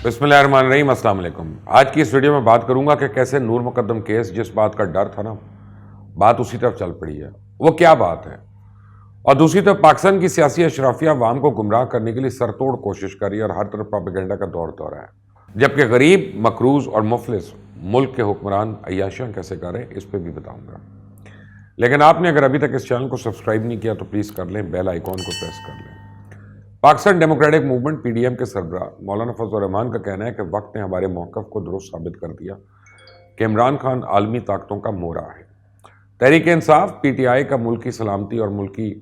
بسم اللہ الرحمن الرحیم، السلام علیکم۔ آج کی اس ویڈیو میں بات کروں گا کہ کیسے نور مقدم کیس، جس بات کا ڈر تھا نا، بات اسی طرف چل پڑی ہے۔ وہ کیا بات ہے؟ اور دوسری طرف پاکستان کی سیاسی اشرافیہ عوام کو گمراہ کرنے کے لیے سر توڑ کوشش کر رہی ہے اور ہر طرف پروپیگنڈا کا دور ہے، جبکہ غریب، مقروض اور مفلس ملک کے حکمران عیاشیاں کیسے کر رہے ہیں، اس پہ بھی بتاؤں گا۔ لیکن آپ نے اگر ابھی تک اس چینل کو سبسکرائب نہیں کیا تو پلیز کر لیں، بیل آئیکن کو پریس کر لیں۔ Pakistan democratic movement P D M کے سربراہ مولانا فضل الرحمان کا کہنا ہے کہ وقت نے ہمارے موقف کو درست ثابت کر دیا کہ عمران خان عالمی طاقتوں کا مورا ہے۔ Tehreek Insaf P T I کا ملکی سلامتی اور ملکی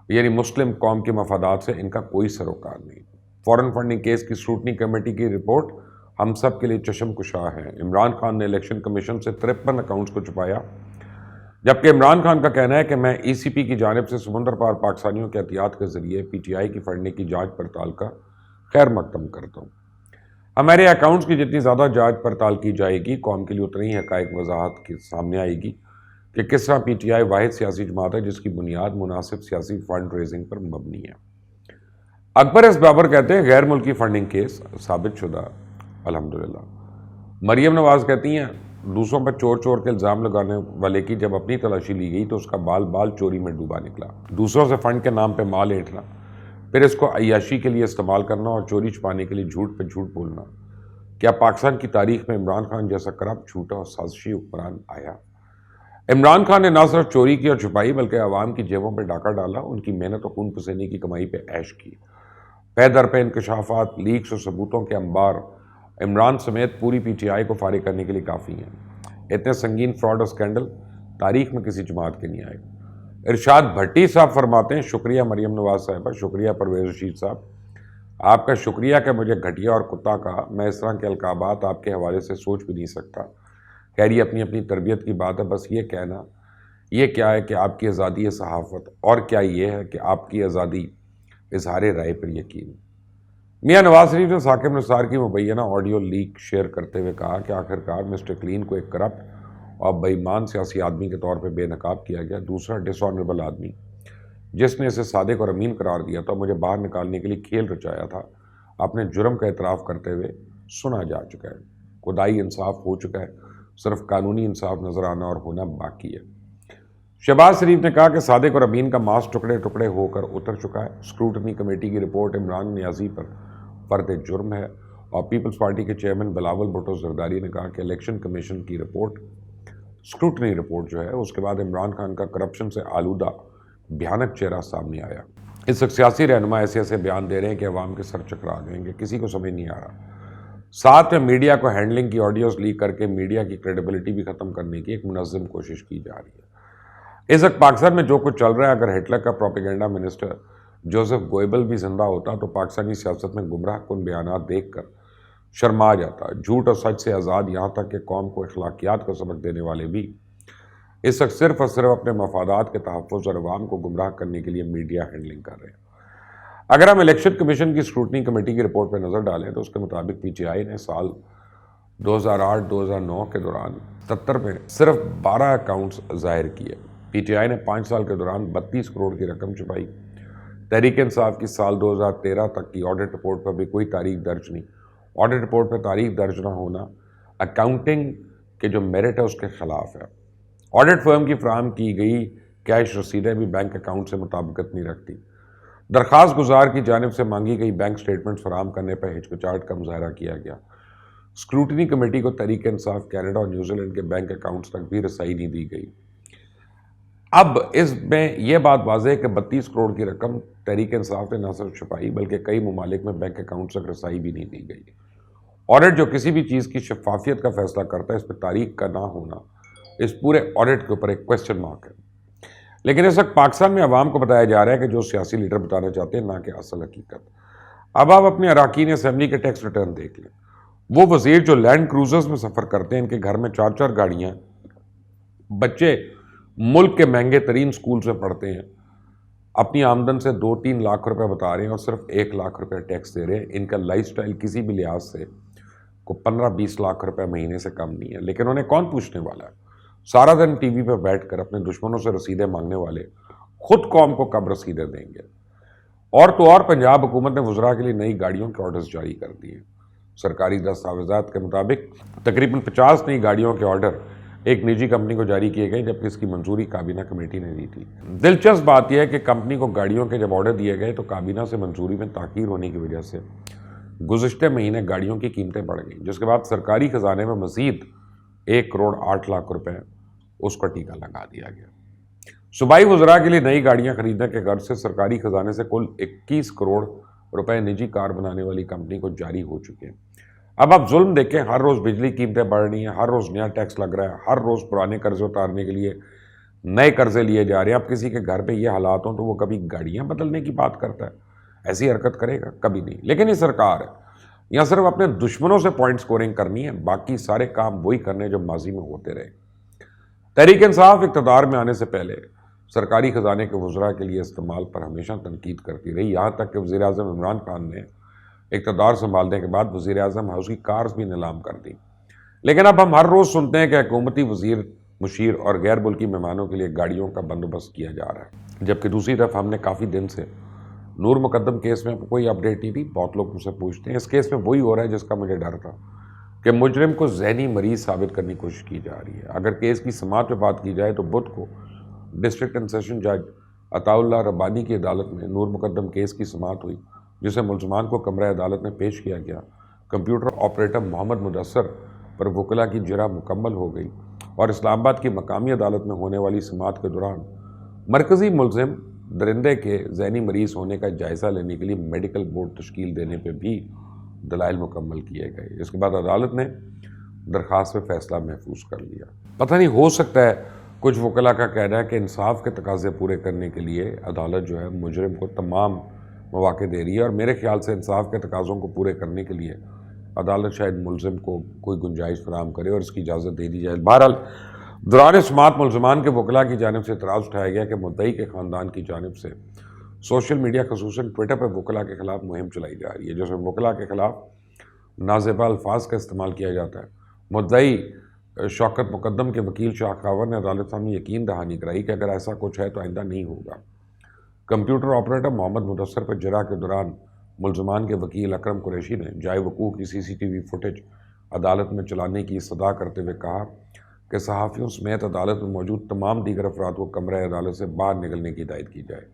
یعنی مسلم قوم کے مفادات سے ان کا کوئی سروکار نہیں۔ فورن فنڈنگ کیس کی اسکروٹنی کمیٹی کی رپورٹ ہم سب کے لیے چشم کشا ہے۔ عمران خان نے الیکشن کمیشن سے 53 اکاؤنٹس کو چھپایا، جبکہ عمران خان کا کہنا ہے کہ میں ای سی پی کی جانب سے سمندر پار پاکستانیوں کے احتیاط کے ذریعے پی ٹی آئی کی فنڈنگ کی جانچ پڑتال کا خیر مقدم کرتا ہوں۔ ہمارے اکاؤنٹس کی جتنی زیادہ جانچ پڑتال کی جائے گی، قوم کے لیے اتنی ہی حقائق وضاحت کے سامنے آئے گی کہ کس طرح پی ٹی آئی واحد سیاسی جماعت ہے جس کی بنیاد مناسب سیاسی فنڈ ریزنگ پر مبنی ہے۔ اکبر ایس بابر کہتے ہیں غیر ملکی فنڈنگ کیس ثابت شدہ، الحمدللہ۔ مریم نواز کہتی ہیں دوسروں پر چور چور کے الزام لگانے والے کی جب اپنی تلاشی لی گئی تو اس کا بال بال چوری میں ڈوبا نکلا۔ دوسروں سے فنڈ کے نام پہ مال اینٹھنا، پھر اس کو عیاشی کے لیے استعمال کرنا اور چوری چھپانے کے لیے جھوٹ پہ جھوٹ بولنا۔ کیا پاکستان کی تاریخ میں عمران خان جیسا کرپٹ، جھوٹا اور سازشی حکمران آیا؟ عمران خان نے نہ صرف چوری کی اور چھپائی بلکہ عوام کی جیبوں پہ ڈاکہ ڈالا، ان کی محنت اور خون پسینے کی کمائی پہ عیش کی۔ پے در پہ انکشافات، لیکس اور ثبوتوں کے انبار عمران سمیت پوری پی ٹی آئی کو فارغ کرنے کے لیے کافی ہیں۔ اتنے سنگین فراڈ اور اسکینڈل تاریخ میں کسی جماعت کے نہیں آئے۔ ارشاد بھٹی صاحب فرماتے ہیں شکریہ مریم نواز صاحبہ، شکریہ پرویز رشید صاحب، آپ کا شکریہ کہ مجھے گھٹیا اور کتا کہا۔ میں اس طرح کے القابات آپ کے حوالے سے سوچ بھی نہیں سکتا۔ خیر یہ اپنی اپنی تربیت کی بات ہے، بس یہ کہنا یہ کیا ہے کہ آپ کی آزادی صحافت، اور کیا یہ ہے کہ آپ کی آزادی اظہار رائے پر یقین۔ میاں نواز شریف نے ثاقب نثار کی مبینہ آڈیو لیک شیئر کرتے ہوئے کہا کہ آخرکار مسٹر کلین کو ایک کرپٹ اور بے ایمان سیاسی آدمی کے طور پہ بے نقاب کیا گیا۔ دوسرا ڈس آنریبل آدمی جس نے اسے صادق اور امین قرار دیا تھا، مجھے باہر نکالنے کے لیے کھیل رچایا تھا، اپنے جرم کا اعتراف کرتے ہوئے سنا جا چکا ہے۔ خدائی انصاف ہو چکا ہے، صرف قانونی انصاف نظر آنا اور ہونا باقی ہے۔ شہباز شریف نے کہا کہ صادق اور امین کا ماس ٹکڑے ٹکڑے ہو کر اتر چکا ہے۔ اسکروٹنی کمیٹی کی رپورٹ عمران نیازی پر فرد جرم ہے، اور پیپلز پارٹی کے چیئرمین بلاول بھٹو زرداری نے کہا کہ الیکشن کمیشن کی رپورٹ، اسکروٹنی رپورٹ جو ہے، اس کے بعد عمران خان کا کرپشن سے آلودہ بھیانک چہرہ سامنے آیا۔ اس وقت سیاسی رہنما ایسے بیان دے رہے ہیں کہ عوام کے سر چکرا جائیں گے، کسی کو سمجھ نہیں آ رہا۔ ساتھ میں میڈیا کو ہینڈلنگ کی آڈیوز لیک کر کے میڈیا کی کریڈیبلٹی بھی ختم کرنے کی ایک منظم کوشش کی جا رہی ہے۔ اس وقت پاکستان میں جو کچھ چل رہا ہے، اگر ہٹلر کا پروپیگنڈا منسٹر جوزف گوئبل بھی زندہ ہوتا تو پاکستانی سیاست میں گمراہ کن بیانات دیکھ کر شرما جاتا۔ جھوٹ اور سچ سے آزاد، یہاں تک کہ قوم کو اخلاقیات کا سبق دینے والے بھی اس وقت صرف اور صرف اپنے مفادات کے تحفظ اور عوام کو گمراہ کرنے کے لیے میڈیا ہینڈلنگ کر رہے ہیں۔ اگر ہم الیکشن کمیشن کی اسکروٹنی کمیٹی کی رپورٹ پہ نظر ڈالیں تو اس کے مطابق پی ٹی آئی نے سال 2008-2009 کے دوران 77 میں صرف 12 اکاؤنٹس ظاہر کیے۔ پی ٹی آئی نے 5 سال کے دوران 32 کروڑ کی رقم چھپائی۔ تحریک انصاف کی سال 2013 تک کی آڈٹ رپورٹ پر بھی کوئی تاریخ درج نہیں۔ آڈٹ رپورٹ پر تاریخ درج نہ ہونا اکاؤنٹنگ کے جو میرٹ ہے اس کے خلاف ہے۔ آڈٹ فرم کی فراہم کی گئی کیش رسیدیں بھی بینک اکاؤنٹ سے مطابقت نہیں رکھتی۔ درخواست گزار کی جانب سے مانگی گئی بینک سٹیٹمنٹ فراہم کرنے پر ہچکچاہٹ کا مظاہرہ کیا گیا۔ اسکروٹنی کمیٹی کو تحریک انصاف کینیڈا اور نیوزی لینڈ کے بینک اکاؤنٹس تک بھی رسائی نہیں دی گئی۔ اب اس میں یہ بات واضح ہے کہ 32 کروڑ کی رقم تحریک انصاف نے نہ صرف چھپائی بلکہ کئی ممالک میں بینک اکاؤنٹ تک رسائی بھی نہیں دی گئی۔ آڈٹ جو کسی بھی چیز کی شفافیت کا فیصلہ کرتا ہے، اس پہ تاریخ کا نہ ہونا اس پورے آڈٹ کے اوپر ایک کوسچن مارک ہے۔ لیکن اس وقت پاکستان میں عوام کو بتایا جا رہا ہے کہ جو سیاسی لیڈر بتانا چاہتے ہیں، نہ کہ اصل حقیقت۔ اب آپ اپنے اراکین اسمبلی کے ٹیکس ریٹرن دیکھ لیں۔ وہ وزیر جو لینڈ کروزرز میں سفر کرتے ہیں، ان کے گھر میں 4 گاڑیاں، بچے ملک کے مہنگے ترین سکولز میں پڑھتے ہیں، اپنی آمدن سے 2-3 لاکھ روپے بتا رہے ہیں اور صرف 1 لاکھ روپے ٹیکس دے رہے ہیں۔ ان کا لائف سٹائل کسی بھی لحاظ سے کو 15-20 لاکھ روپے مہینے سے کم نہیں ہے، لیکن انہیں کون پوچھنے والا ہے؟ سارا دن ٹی وی پہ بیٹھ کر اپنے دشمنوں سے رسیدیں مانگنے والے خود قوم کو کب رسیدیں دیں گے؟ اور تو اور پنجاب حکومت نے وزراء کے لیے نئی گاڑیوں کے آرڈرز جاری کر دیے۔ सरकारी दस्तावेजात के मुताबिक तकरीबन 50 नई गाड़ियों के ऑर्डर एक निजी कंपनी को जारी किए गए, जबकि इसकी मंजूरी काबीना कमेटी ने दी थी। दिलचस्प बात यह है कि कंपनी को गाड़ियों के जब ऑर्डर दिए गए तो काबीना से मंजूरी में ताख़ीर होने की वजह से गुज़िश्ते महीने गाड़ियों की कीमतें बढ़ गई, जिसके बाद सरकारी खजाने में मजीद 1 करोड़ 8 लाख रुपए उसका टीका लगा दिया गया। सूबाई वज़रा के लिए नई गाड़ियां खरीदने के गर्ज से सरकारी खजाने से कुल 21 करोड़ रुपए निजी कार बनाने वाली कंपनी को जारी हो चुके हैं। अब आप जुल्म देखें, हर रोज़ बिजली कीमतें बढ़ रही हैं, हर रोज़ नया टैक्स लग रहा है, हर रोज़ पुराने कर्जे उतारने के लिए नए कर्जे लिए जा रहे हैं। अब किसी के घर पे ये हालात हों तो वो कभी गाड़ियां बदलने की बात करता है? ऐसी हरकत करेगा? कभी नहीं। लेकिन ये सरकार है, यहाँ सिर्फ अपने दुश्मनों से पॉइंट स्कोरिंग करनी है, बाकी सारे काम वही करने जो माजी में होते रहे। तहरीक इंसाफ इक़्तिदार में आने से पहले सरकारी खजाने के वज़रा के लिए इस्तेमाल पर हमेशा तनकीद करती रही, यहाँ तक कि वज़ीर-ए-आज़म इमरान खान ने इक़्तिदार संभालने के बाद वज़ीर-ए-आज़म हाउस की कार्स भी नीलाम कर दी। लेकिन अब हम हर रोज़ सुनते हैं कि हुकूमती वज़ीर, मुशीर और गैर मुल्की मेहमानों के लिए गाड़ियों का बंदोबस्त किया जा रहा है, जबकि दूसरी तरफ हमने काफ़ी दिन से नूर मुकद्दम केस में कोई अपडेट नहीं दी। बहुत लोग मुझसे पूछते हैं, इस केस में वही हो रहा है जिसका मुझे डर था कि मुजरिम को ज़हनी मरीज़ साबित करने की कोशिश की जा रही है। अगर केस की समाअत पे बात की जाए तो बुध को डिस्ट्रिक्ट एंड सेशन जज अताउल्लाह रब्बानी की अदालत में नूर मुकद्दम केस की समाअत हुई, जिसे मुलजमान को कमरा अदालत में पेश किया गया। कंप्यूटर ऑपरेटर मोहम्मद मुदस्सर पर वकला की जरा मुकम्मल हो गई और इस्लामाबाद की मकामी अदालत में होने वाली समाअत के दौरान मरकज़ी मुलजिम दरिंदे के ज़हनी मरीज़ होने का जायज़ा लेने के लिए मेडिकल बोर्ड तश्कील देने पर भी दलाइल मुकम्मल किए गए। इसके बाद अदालत ने दरख्वास्त पर फैसला महफूज कर लिया। पता नहीं, हो सकता है, कुछ वकला का कहना है कि इंसाफ के तकाज़े पूरे करने के लिए अदालत जो है मुजरिम को तमाम मौक़े दे रही है, और मेरे ख्याल से इंसाफ के तकाज़ों को पूरे करने के लिए अदालत शायद मुलजिम को कोई गुंजाइश फराहम करे और इसकी इजाज़त दे दी जाए। बहरहाल दौरान समाअत मुलजमान के वकला की जानिब से इतराज़ उठाया गया कि मुद्दई के ख़ानदान की जानिब से सोशल मीडिया खसूसन ट्विटर पर वकला के ख़िलाफ़ मुहिम चलाई जा रही है, जिसमें वकला के ख़िलाफ़ नाज़ेबा अल्फाज का इस्तेमाल किया जाता है। मुद्दई शौकत मुकद्दम के वकील शाह खावर ने अदालत सामने यकीन दहानी कराई कि अगर ऐसा कुछ है तो आइंदा नहीं होगा। कंप्यूटर ऑपरेटर मोहम्मद मुदस्सर पर जरा के दौरान मुलजमान के वकील अकरम कुरैशी ने जाए वकूफ़ की CCTV फुटेज अदालत में चलाने की सदा करते हुए कहा कि सहाफ़ियों समेत अदालत में मौजूद तमाम दीगर अफराद को कमरा अदालत से बाहर निकलने की हिदायत की जाए,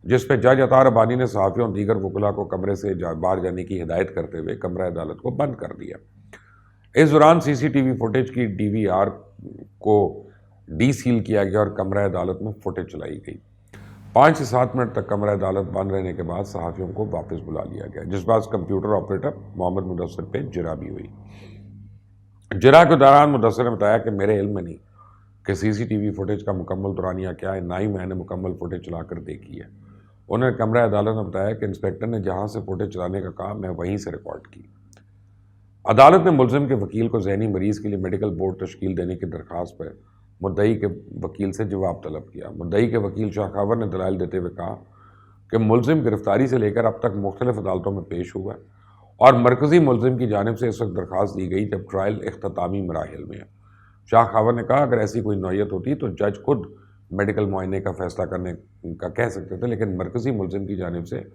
जिस पर जज अता रब्बानी ने सहाफ़ियों और दीगर वकला को कमरे से बाहर जाने की हिदायत करते हुए कमरा अदालत को बंद कर दिया। इस दौरान CCTV फुटेज की DVR को डीसील किया गया और कमरा अदालत में फुटेज चलाई गई। 5 से 7 मिनट तक कमरा अदालत बंद रहने के बाद सहाफ़ियों को वापस बुला लिया गया, जिस बाद कंप्यूटर ऑपरेटर मोहम्मद मुदस्सर पे जरा भी हुई। जरा के दौरान मुदस्सर ने बताया कि मेरे इल्म में नहीं कि CCTV फुटेज का मुकम्मल दौरानिया क्या है, ना ही मैंने मुकम्मल फुटेज चलाकर देखी है। उन्होंने कमरा अदालत में बताया कि इंस्पेक्टर ने जहाँ से फुटेज चलाने का कहा, मैं वहीं से रिकॉर्ड की। अदालत ने मुलजिम के वकील को ज़हनी मरीज़ के लिए मेडिकल बोर्ड तश्कील देने की दरख्वास्त पर मुद्दई के वकील से जवाब तलब किया। मुद्दई के वकील शाह खावर ने दलाइल देते हुए कहा कि मुलजिम गिरफ्तारी से लेकर अब तक मुख्तलिफ अदालतों में पेश हुआ है और मरकज़ी मुलजिम की जानिब से इस वक्त दरख्वास्त दी गई जब ट्रायल इख्तितामी मराहिल में है। शाह खावर ने कहा अगर ऐसी कोई नौयत होती तो जज खुद मेडिकल मुआयने का फैसला करने का कह सकते थे, लेकिन मरकज़ी मुलजिम की जानिब से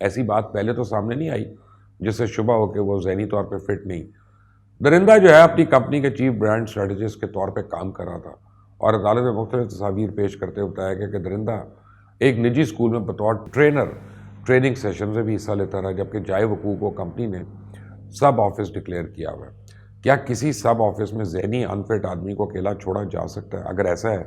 ऐसी बात पहले तो सामने नहीं आई जिससे शुबा हो कि वो ज़हनी तौर पर फिट नहीं। दरिंदा जो है अपनी कंपनी के चीफ ब्रांड स्ट्रेटजिस्ट के तौर पर काम कर रहा था और अदालत में मुख्तलिफ तस्वीर पेश करते हुए बताया गया कि दरिंदा एक निजी स्कूल में बतौर ट्रेनर ट्रेनिंग सेशन में भी हिस्सा लेता रहा, जबकि जाए वकूफ़ को कंपनी ने सब ऑफिस डिक्लेयर किया हुआ है। क्या किसी सब ऑफिस में ज़हनी अनफिट आदमी को अकेला छोड़ा जा सकता है? अगर ऐसा है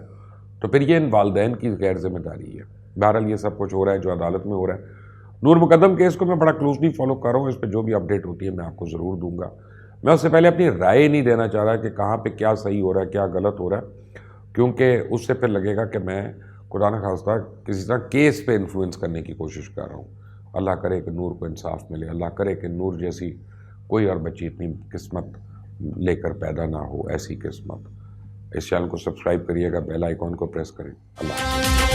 तो फिर ये इन वालदैन की गैर जिम्मेदारी है। बहरहाल ये सब कुछ हो रहा है जो अदालत में हो रहा है। नूर मुकद्दम केस को मैं बड़ा क्लोजली फॉलो कर रहा हूँ, इस पर जो भी अपडेट होती है मैं आपको ज़रूर दूंगा। मैं उससे पहले अपनी राय नहीं देना चाह रहा कि कहाँ पे क्या सही हो रहा है, क्या गलत हो रहा है, क्योंकि उससे फिर लगेगा कि मैं खुदा न खास्ता किसी तरह केस पे इन्फ्लुएंस करने की कोशिश कर रहा हूँ। अल्लाह करे कि नूर को इंसाफ मिले, अल्लाह करे कि नूर जैसी कोई और बच्ची इतनी किस्मत लेकर पैदा ना हो, ऐसी किस्मत। इस चैनल को सब्सक्राइब करिएगा, बेल आइकॉन को प्रेस करें। अल्लाह।